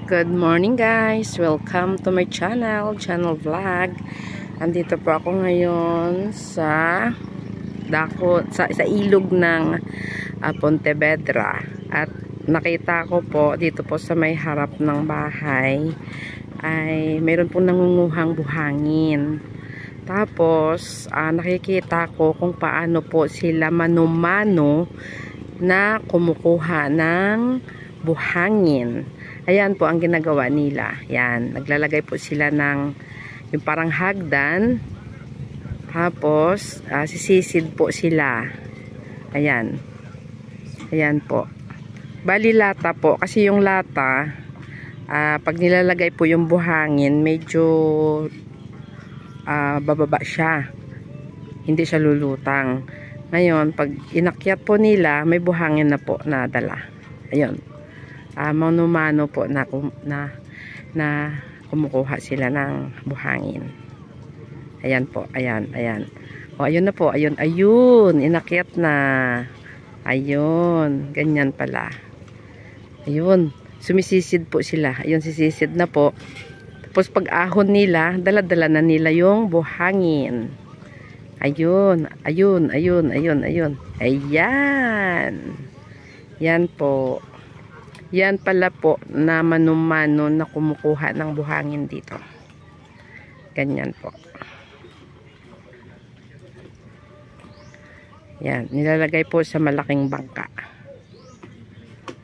Good morning guys! Welcome to my channel vlog. Andito po ako ngayon sa ilog ng Pontevedra. At nakita ko po dito po sa may harap ng bahay ay mayroon po nangunguhang buhangin. Tapos nakikita ko kung paano po sila mano-mano na kumukuha ng buhangin. Ayan po ang ginagawa nila. Yan, naglalagay po sila ng yung parang hagdan. Tapos sisisid po sila. Ayan. Ayan po. Bali lata po kasi yung lata pag nilalagay po yung buhangin, medyo bababa siya. Hindi siya lulutang. Ngayon, pag inakyat po nila, may buhangin na po na dala. Ayun. Mano-mano po na kumukuha sila ng buhangin. Ayan po, ayan. O, ayun na po, ayun, inakyat na. Ayun, ganyan pala. Ayun, sumisisid po sila. Ayun, sisisid na po. Tapos pag ahon nila, dala-dala na nila yung buhangin. Ayun. Ayan. Yan po. Yan pala po na mano-mano na kumukuha ng buhangin dito. Ganyan po. Yan. Nilalagay po sa malaking bangka.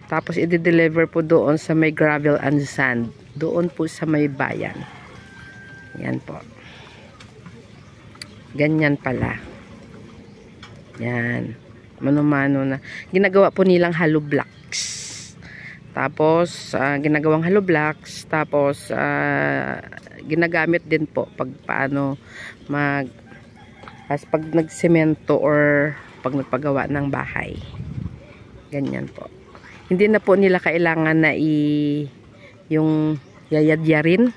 Tapos i-deliver po doon sa may gravel and sand. Doon po sa may bayan. Yan po. Ganyan pala. Yan. Mano-mano na. Ginagawa po nilang hollow blocks. Tapos, ginagawang hollow blocks. Tapos, ginagamit din po pag paano pag nagsemento or pag nagpagawa ng bahay. Ganyan po. Hindi na po nila kailangan na yung yayadyarin.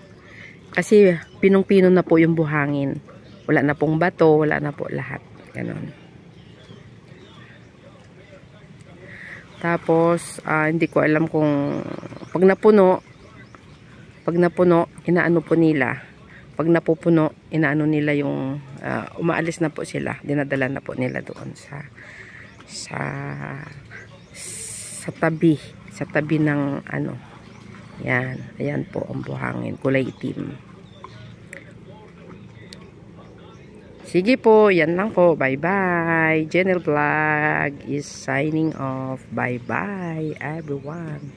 Kasi pinong-pino na po yung buhangin. Wala na pong bato, wala na po lahat. Ganon. Tapos, hindi ko alam kung pag napuno, inaano po nila. Pag napupuno, inaano nila yung, umaalis na po sila. Dinadala na po nila doon sa tabi ng ano. Yan. Ayan po ang buhangin. Kulay itim. Sige po, yan lang po. Bye-bye. Jenel Vlog is signing off. Bye-bye, everyone.